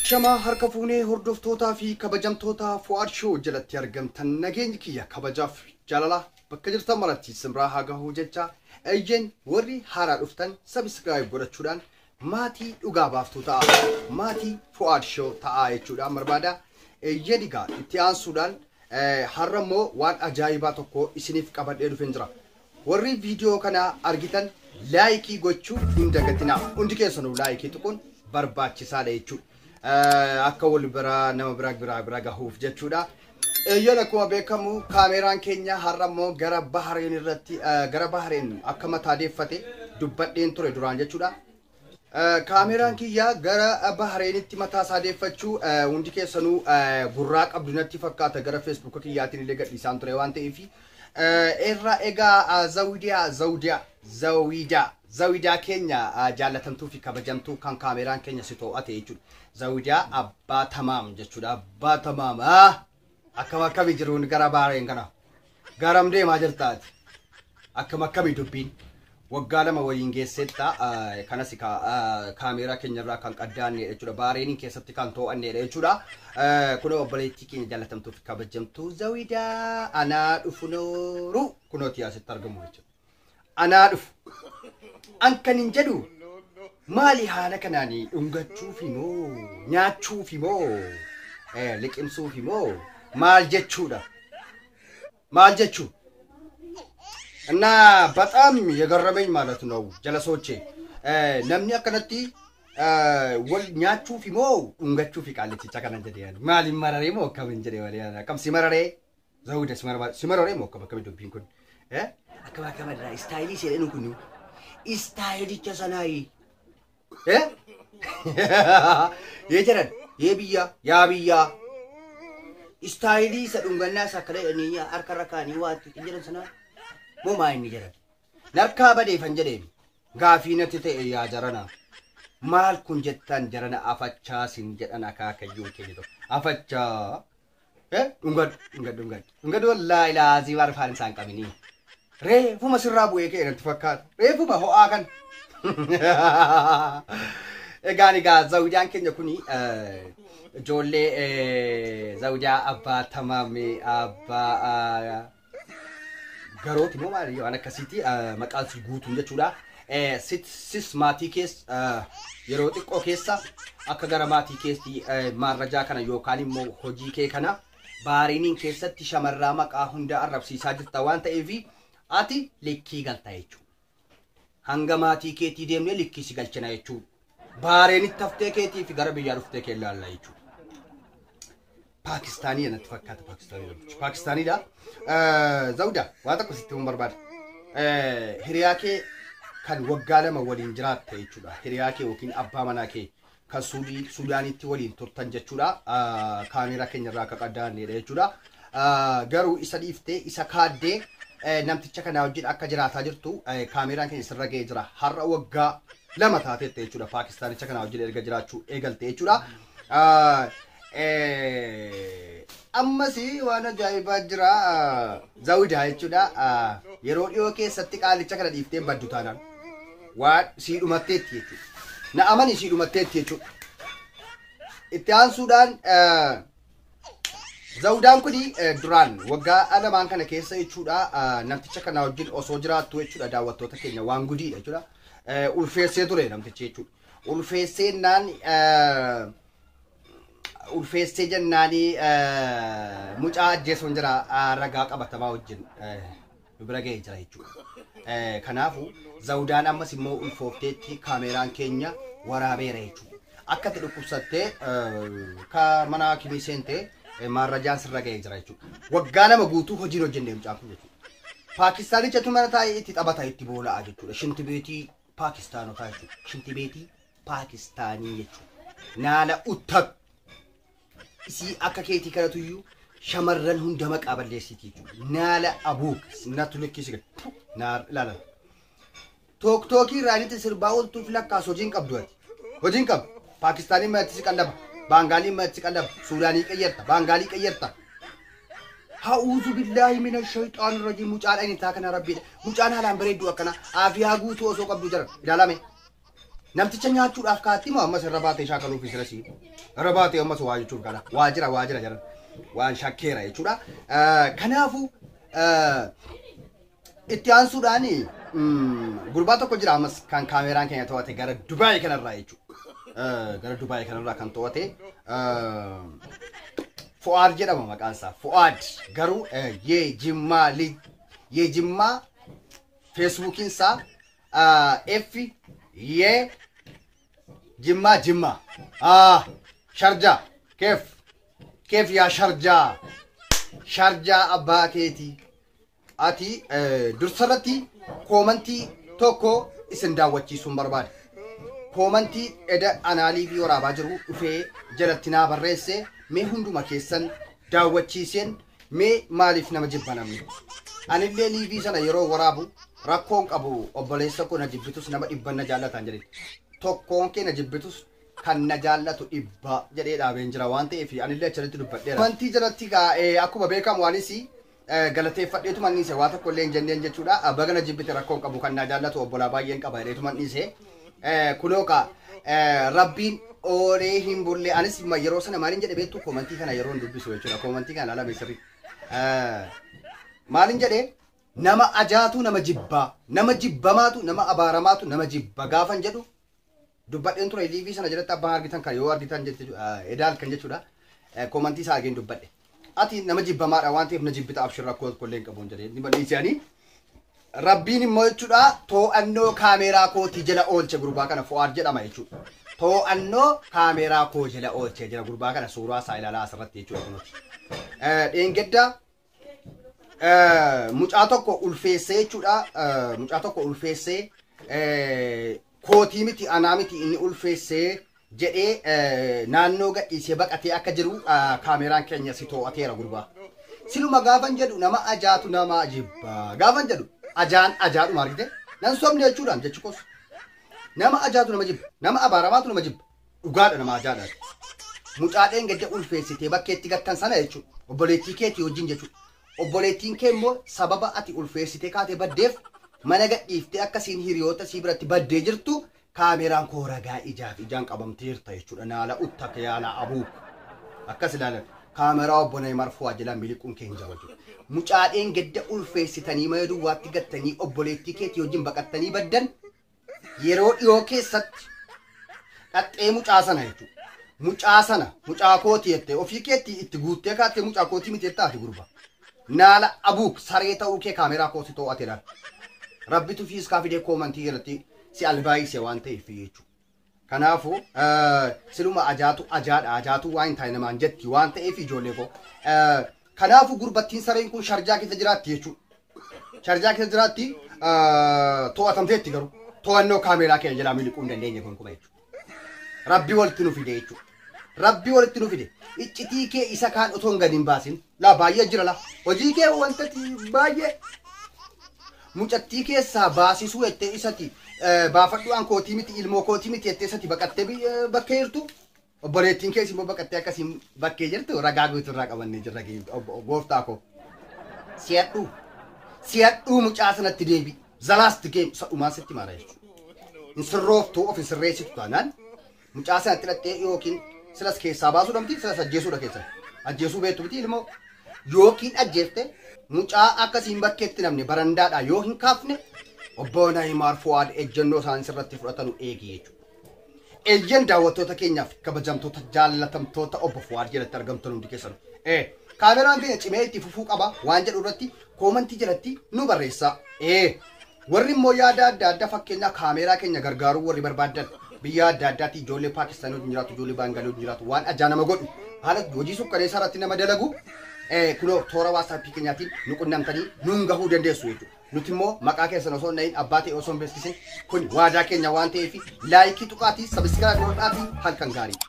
شما هركفوني هردف توتا في كبجم توتا فوار شو جلت يرجم تنجين كيا كبجاف جلالا بكجر تمرتي سمراها جهو جتا أيجن وري حرا رفتن سبسكرايب قرأ شدان ماتي وجاباف توتا ماتي فوار شو تاعي شدان مربادا يديكا اتيان سودان حرمو وان أجايباتكو إسنيف كبر إيرفنجرا وري فيديو كنا أرجيتن لايكي قتشو إندعتنا عندك سنو لايكي تكون برباد شسالة يشو أكول برا نما برا جهوف جتشودا يلكوا بكمو كاميران كينيا هرمو غرب بحرين الرتي غرب بحرين أكما تاديفتي دبتين تري دران جتشودا كاميران كيا غرب بحرين تيمتا ساديفتشو عندك سنو براك أبدونتي فكاتا غرب فيسبوك كيا تني لقى لسان تري وانتي في إيرا إيجا زويدا كينيا جالتنتو في كبجمتو كان كاميران كينيا ستو أتيجود زويدا أبا تمام جتشود أبا تمام أكما كبي جرون غرابارين كنا غرام دي ما جرتات أكما كبي دبين وقالا ما وينجي ستا كنا سكا كاميرا كينيا را كان قداني جتشود بارين كيسبتي كان تو أني جتشودا كنا وبليتي كينيا جالتنتو في كبجمتو زويدا أنا أفنورو كنا تياسي ترجمو أنا أف أنك ننجدو مالي حالا كناني انغتشو في مو نياتشو في مو لك امسو في مو مال جتشو دا مال جتشو أنا بطعم يقربين مالتنو جلسوچي نمني أكنتي وال نياتشو في مو انغتشو في كالتي چاكنا جديان مالي مراري مو كمين جدي وليانا كم سمراري زود سمراري مو كم دوبين كن أكما كما استايلي سيرينو كنو استايلي كساناي يجرن يا بيا استايلي سدونغنا سكري انيا اركركاني واتي جرن سنا مو ماي نجرن نركا بدي فنجدين غافينه تتي يا جرنا مال كنجتان جرنا افچا سنجدنا كاكيو كيدو افچا دونغد والله لا زيوار فارن سانكاميني ريفو مسرابو يكي انتفكات ريفو ما هو آغان غاني زوجان كن يكوني جولي زوجا أبا تمامي أبا غروتي مو ماريو أنا كسيتي مقال سيغوتو نجولا سيس ماتي كيس يروتي كو كيسا أكا غرماتي كيسي مارجا كان يوكاني مو خوجي كي كان بارينين كيسا تشامر رامك هندا عرب سيساجر توان تأيفي آتي لكي غلطا يجو هنگماتي كيتي ديمني لكي سيغلچنا يجو باريني تفتي كيتي في غربي يارفتي كيلا الله يجو باكستاني أنا تفكات باكستاني دا زودا واتاكو ستيون برباد هرياكي كان وقالة ما ولين جرات يجو دا هرياكي وكين أبا مناكي كان سوداني تولين ترطن جتشو دا كاميرا كين راكا قدان يجو دا غرو إسا ديفتي إسا كاد نمتيچا kana wajjin akka jiraata jirtu kaameraan keenya sirra ga'ee jira har'a waggaa lama taateette jechuudha Paakistanicha kana wajjin erga jiraachuu eegalte jechuudha ammasi waan ajaa'ibaa jira zawida jechuudha yeroo dhiyoo keessatti qaalicha kana dhiiftee baddu taanaan waan sii dhumatteetti jechuudha na amani sii dhumatteetti jechuudha itti aansuudhaan زودان كودي دران وقا أنا ما كان كيسة يشودا نمتيجا كنا وجين أسوجرا تويشودا دعوة تكينيا وانغودي يشودا والفيسة دوري نمتيجا يشود والفيسة نان والفيسة جناني مجا جيسون جرا رجاك أبتما وجين ببرجة جرا يشود كنافو زودان أما سمو الفوفتي كاميران كينيا ورابير يشود أكتر لكوساتة كمانا كميسنتة مارجان سرقة إجراء وقانا مبوتو هجينو جنّيم جاكو باكستاني جاتو مانا تاي تتابتا يتبولا آجتو شنت بيتي باكستانو تايتو شنت بيتي باكستاني يتو نالا أتك إسي أكا كيتي كارتو يو شمرن هون دمك أبال ليسيتي نالا أبوك ناتو لكي سيكت نار لا توك توكي راني تسرباول توفلك كاسو جين كب دواتي هجين كب باكستاني ما تسيك أندب بانغالي ما تكلم سوداني كيرتا بانغالي كيرتا أعوذ بالله من الشيطان الرجيم مجال أين تاكنا ربي مجال هلا بريدو أكنا أفيها قوتو أسوق أبدو جرب إلى لامي namticha nyaachuudhaaf kaatti moo ammas irra baatee shaakaluu fi sirasii irra baatee ammas waa jechuun kana waajira jiran waan shakkeera jechuudha. Kanaafuu itti aansuudhaan gurbaa tokko jira ammas kan kaameraan keenya to'ate gara Dubaay kanarraa jechuudha. Gara Dubaay kanarraa kan to'ate Fuad jedhama maqaan isaa. Fuad garuu ye Jimmaa Facebookin isaa F ye Jimma Sharja كيف يا شرجة أباكيتي أتي درسلتي كومنتي توكو اسم داوتي سنبرباد كومنتي إذا أنالي في ورا باجرو في جلتنا بريسة مي هندو مكيسن داوتي سين مي مالف نمجيب بنامي أنا اللي في سنة يرو ورابو راكونك أبو أبليسكو نجيبتوس نما إبنا جالة تنجري توكونك نجيبتوس kan najaalatu dhibba jedhee dhaabeen jira waan ta'eef ani illee achirratti dubbadheera. Wanti jalatti akkuma beekamu waanis galateeffadheetu manniise waa tokko illee hin jenneen jechuudha. Bagana jibbite rakkoon qabu kan najaallatu obbolaa baay'een qaba jedheetu manniise. Kunoo rabbiin oolee hin bulle anis yeroo sana maaliin jedhe beektu koomantii kana yeroon dubbisu jechuudha. Koomantii kana ala beesirri. Maaliin jedhee nama ajaatu nama jibbaa nama jibbamaatu nama abaaramaatu nama jibba gaafan jedhu dubbadheen ture liivii sana jalatti abbaan argitan kan yoo argitan edaal kan jechuudha. Koomantii isaa argeen dubbadhe. Ati nama jibbamaadha waan ta'eef na jibbita abshirraa kolleen qabuun jedhee ni balleessanii. Rabbiin immoo jechuudha to'annoo kaameeraa kootii jala oolche gurbaa kana Fuad jedhama jechuudha. To'annoo kaameeraa koo jala oolche jala gurbaa kana suuraa isaa ilaalaa asirratti jechuudha kunuuti. Dheengedda mucaa tokko ulfeessee jechuudha. Mucaa tokko ulfeessee kootii miti anaa miti inni ulfeessee jedhee naannoo gadhiisee baqatee akka jiru kaameraan keenya si to'ateera gurbaa. Siluma gaafan jedhu nama ajaatu nama jibba. Gaafan jedhu ajaadhuma argite nan somne jechuudhaan jechukos. Nama ajaatu nama jibba. Nama abaaramaatu nama jibba. Dhugaadha nama ajaadhaati. Mucaadheen gadda ulfeessitee bakkeetti gattan sana jechuudha. Obboleettii keetii wajjin jechuudha. Obboleettiin kee immoo sababa ati ulfeessitee kaatee baddeef mana gadhiiftee akkasiin hiriyoota sii biratti baddee jirtu kaameraan koo ragaa ijaan qabamteerta jechuudha. Naala uttaka yaala abuu akkas ilaalan kaameraa obbo Neymar Fuad jedhan miliquun kee hin jabatu. Mucaadheen gadda ulfeessitanii mana duwwaatti gattanii obboleettii keetii wajjin baqattanii baddan yeroo dhiyoo keessatti dhaxxee mucaa sana jechuudha. Mucaa sana mucaa kootii jettee ofii keetti itti guuttee kaattee mucaa kootii miti jettaati gurba. Naala abuuk saree ta'uu kee kaameraa kootii to'ate laal. Rabbitu fiis kaafidee koomantii jalatti si albaayisee waan ta'eef jechuudha. Kanaafuu siluma ajaatu waan hin taane namaan jetti waan ta'eef ijoollee koo. Kanaafuu gurbattiin sareen kun sharjaa keessa jiraatti jechuudha. Sharjaa keessa jiraatti to'atamteetti garuu to'annoo kaameraa keenya jalaa miliquu hin dandeenye kun kuma jechuudha. Rabbi walitti nu fide jechuudha. Rabbi walitti nu fide. Iccitii kee isa kaan otoo hin gadi hin baasin. Laa baay'ee jira laa. Hojii kee wantati baay'ee. Mucattii keessaa baasisuu jettee isati baafadhuudhaan kootii miti ilmoo kootii miti jettee isati baqattee bakkee jirtu. Obboleettiin keessi immoo baqattee akkasiin bakkee jirtu ragaa guutuurraa qabannee jirra gooftaa koo. Si'adhuu mucaa sanatti deebi. Zalaasti geem sadhumaan sitti maara jechuudha. Hin sirrooftuu of hin sirreessitu taanaan mucaa sanatti hidhattee yookiin silas keessaa baasuu dhabdi silas ajjeesuudha keessa. Ajjeesuu beektu miti ilmoo yookiin ajjeefte mucaa akkasiin bakkeetti namni barandaadhaa yoo hin kaafne obbo Neymar Fuad ejjennoo isaanii sirratti fudhatanu eegi jechuudha. Ejjen daawwattoota keenyaaf kabajamtoota jaallatamtoota obbo Fuad jalatti argamtan hundi keessan. Kaameraan keenya cimee itti fufuu qaba waan jedhu irratti koomantii jalatti nu barreessaa. Warri immoo yaada adda addaa fakkeenyaa kaameraa keenya gargaaruu warri barbaadan biyya adda addaatti ijoollee Paakistaanii wajjin jiraatu ijoollee Baangalee wajjin jiraatu waan ajaa nama godhu haala hojii sukkaneessaa irratti nama dalagu kunoo toora waatsaappii keenyaatiin nu qunnamtanii nuun gahuu dandeessu jechuudha. Nuti immoo maqaa keessan osoo hin dhahin abbaa ta'e osoo hin beeksisin kun waadaa keenya waan ta'eef laayikii tuqaatii sabiskiraayib godhaatii halkan gaarii.